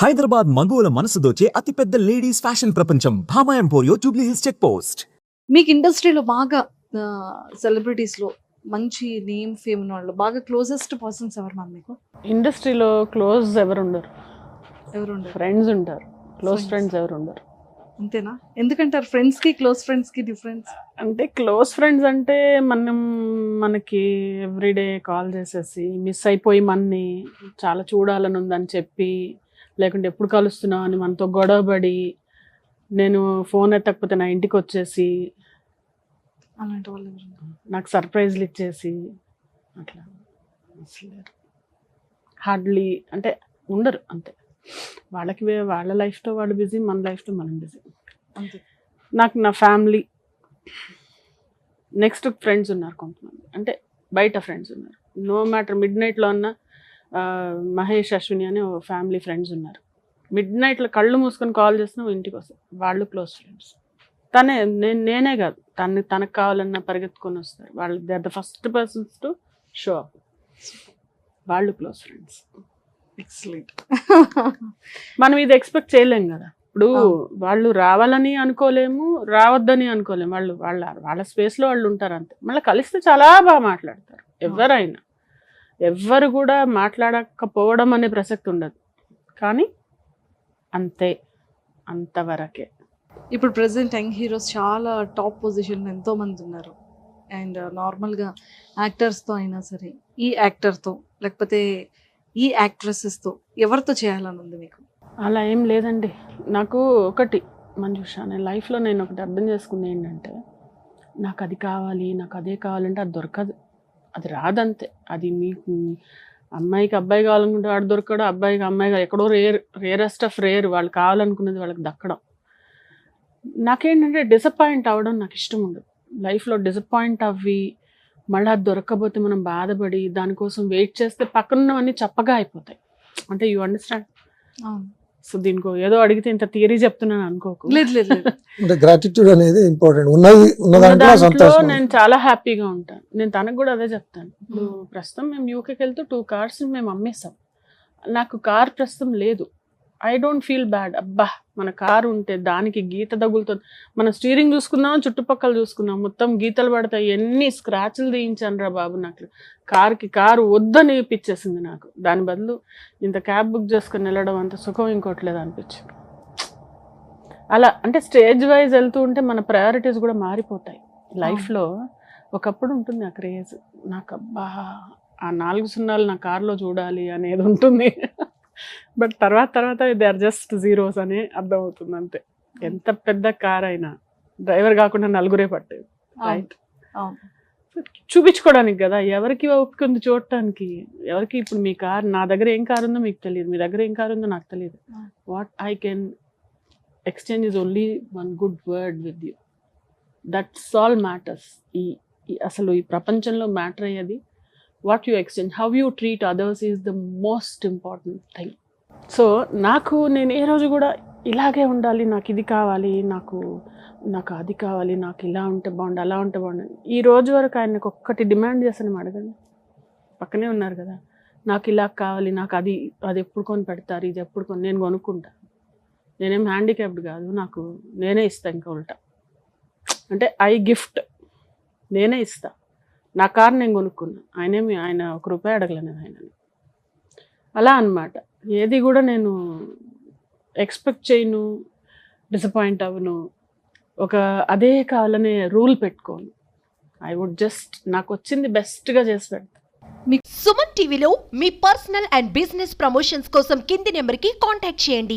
హైదరాబాద్ మగువల మనసు దోచే అతిపెద్ద లేడీస్ ఫ్యాషన్ ప్రపంచం Bhama Emporio Jubilee Hills check post. మీకు ఇండస్ట్రీలో బాగా సెలబ్రిటీస్ లో మంచి నేమ్ ఫేమ్ ఉన్న వాళ్ళు బాగా క్లోజెస్ట్ పర్సన్స్ ఎవరు మ్యామ్ మీకు? ఇండస్ట్రీలో క్లోజ్ ఎవరు ఉండరు, ఫ్రెండ్స్ ఉంటారు. Close Friends. ఫ్రెండ్స్ ఎవరు ఉండరు. అంతేనా? ఎందుకంటారు ఫ్రెండ్స్ కి క్లోజ్ ఫ్రెండ్స్ కి డిఫరెన్స్? అంటే క్లోజ్ ఫ్రెండ్స్ అంటే మనకి ఎవ్రీడే కాల్ చేసేసి మిస్ అయిపోయి మనని చాలా చూడాలని ఉందని చెప్పి, లేకుంటే ఎప్పుడు కలుస్తున్నావు అని మనతో గొడవపడి, నేను ఫోన్ ఎత్తకపోతే నా ఇంటికి వచ్చేసి అలాంటి వాళ్ళు ఎవరు ఉన్నారు? నాకు సర్ప్రైజ్లు ఇచ్చేసి అట్లా అసలు హార్డ్లీ అంటే ఉండరు. అంతే, వాళ్ళకి వాళ్ళ లైఫ్తో వాళ్ళు బిజీ, మన లైఫ్తో మనం బిజీ. అంతే. నాకు నా ఫ్యామిలీ, నెక్స్ట్ ఫ్రెండ్స్ ఉన్నారు కొంతమంది, అంటే బయట ఫ్రెండ్స్ ఉన్నారు. నో మ్యాటర్ మిడ్ నైట్లో ఉన్న మహేష్, అశ్విని అని ఫ్యామిలీ ఫ్రెండ్స్ ఉన్నారు. మిడ్ నైట్లో కళ్ళు మూసుకొని కాల్ చేసినా ఇంటికి వస్తారు, వాళ్ళు క్లోజ్ ఫ్రెండ్స్. నేనే కాదు, తనకు కావాలన్నా పరిగెత్తుకొని వస్తారు. వాళ్ళు they are the first persons to show up. వాళ్ళు క్లోజ్ ఫ్రెండ్స్. ఎక్సలెంట్. మనం ఇది ఎక్స్పెక్ట్ చేయలేం కదా. ఇప్పుడు వాళ్ళు రావాలని అనుకోలేము, రావద్దని అనుకోలేము. వాళ్ళ స్పేస్లో వాళ్ళు ఉంటారు అంతే. మళ్ళీ కలిస్తే చాలా బాగా మాట్లాడతారు. ఎవరైనా ఎవ్వరు కూడా మాట్లాడకపోవడం అనే ప్రసక్తి ఉండదు, కానీ అంతే, అంతవరకే. ఇప్పుడు ప్రెసెంట్ యంగ్ హీరోస్ చాలా టాప్ పొజిషన్ ఎంతో మంది ఉన్నారు. అండ్ నార్మల్గా యాక్టర్స్తో అయినా సరే, ఈ యాక్టర్తో లేకపోతే ఈ యాక్ట్రెసెస్తో ఎవరితో చేయాలని ఉంది మీకు? అలా ఏం లేదండి. నాకు ఒకటి మంజుష, నేను లైఫ్లో నేను ఒకటి అర్థం చేసుకుంది ఏంటంటే, నాకు అది కావాలి, నాకు అదే కావాలంటే అది దొరకదు, అది రాదంతే. అది మీకు అమ్మాయికి అబ్బాయి కావాలనుకుంటే వాడు దొరకడు, అబ్బాయికి అమ్మాయి ఎక్కడో రేరెస్ట్ ఆఫ్ రేర్ వాళ్ళు కావాలనుకున్నది వాళ్ళకి దక్కడం. నాకేంటంటే డిసప్పాయింట్ అవ్వడం నాకు ఇష్టం ఉండదు. లైఫ్లో డిసప్పాయింట్ అవ్వి మళ్ళీ అది దొరకకపోతే మనం బాధపడి దానికోసం వెయిట్ చేస్తే పక్కనవన్నీ చప్పగా అయిపోతాయి. అంటే యూ అండర్స్టాండ్? సో దీనికో ఏదో అడిగితే ఇంత థియరీ చెప్తున్నాను అనుకోకు. లేదు లేదు లేదు. అంటే గ్రాటిట్యూడ్ అనేది ఇంపార్టెంట్. దాంట్లో నేను చాలా హ్యాపీగా ఉంటాను. నేను తనకు కూడా అదే చెప్తాను. ఇప్పుడు ప్రస్తుతం మేము యూకేకి వెళ్తూ 2 cars మేము అమ్మేస్తాం. నాకు కార్ ప్రస్తుతం లేదు. I don't feel bad. అబ్బా మన కారు ఉంటే దానికి గీత తగులుతుంది. మన స్టీరింగ్ చూసుకున్నాం, చుట్టుపక్కల చూసుకున్నాం, మొత్తం గీతలు పడతాయి. ఎన్ని స్క్రాచ్లు తీయించాను రా బాబు. నాకు కారు వద్దని ఇప్పించేసింది నాకు. దాని బదులు ఇంత క్యాబ్ బుక్ చేసుకుని వెళ్ళడం అంత సుఖం ఇంకోట్లేదు అనిపించింది. అలా అంటే స్టేజ్ వైజ్ వెళ్తూ ఉంటే మన ప్రయారిటీస్ కూడా మారిపోతాయి లైఫ్లో. ఒకప్పుడు ఉంటుంది ఆ క్రేజ్, నాకు అబ్బా ఆ 4 సున్నాలు నా కార్లో చూడాలి అనేది ఉంటుంది. బట్ తర్వాత దే ఆర్ జస్ట్ జీరోస్ అని అర్థమవుతుంది అంతే. ఎంత పెద్ద కార్ అయినా డ్రైవర్ కాకుండా నలుగురే పట్టేది, రైట్? చూపించుకోవడానికి కదా. ఎవరికి ఓపిక ఉంది చూడటానికి? ఎవరికి? ఇప్పుడు మీ కార్, నా దగ్గర ఏం కార్ ఉందో మీకు తెలియదు, మీ దగ్గర ఏం కార్ ఉందో నాకు తెలియదు. What I can exchange is only one good word with you. That's all matters. అసలు ఈ ప్రపంచంలో మ్యాటర్ అయ్యేది what you exchange, how you treat others is the most important thing. So నేను ఏ రోజు కూడా ఇలాగే ఉండాలి, నాకు ఇది కావాలి, నాకు అది కావాలి, నాకు ఇలా ఉంటే బాగుండు, అలా ఉంటే బాగుండు. ఈ రోజు వరకు ఆయనకు ఒక్కటి డిమాండ్ చేస్తాను అడగండి, పక్కనే ఉన్నారు కదా. నాకు ఇలా కావాలి, నాకు అది ఎప్పుడు కొని పెడతారు, ఇది ఎప్పుడు కొని, నేను కొనుక్కుంటా. నేనేం హ్యాండిక్యాప్డ్ కాదు, నాకు నేనే ఇస్తాను. ఇంకా ఉల్టా అంటే గిఫ్ట్ నేనే ఇస్తా. నా కార్ నేను కొనుక్కున్నా, ఆయన 1 రూపాయి అడగలేను ఆయనని. అలా అన్నమాట. ఏది కూడా నేను ఎక్స్పెక్ట్ చేయను, డిసప్పాయింట్ అవ్వను, అదే కావాలనే రూల్ పెట్టుకోను. ఐ వుడ్ జస్ట్ నాకు వచ్చింది బెస్ట్గా చేసి పెడతా. సుమన్ టీవీలో మీ పర్సనల్ అండ్ బిజినెస్ ప్రమోషన్స్ కోసం కింది నెంబర్కి కాంటాక్ట్ చేయండి.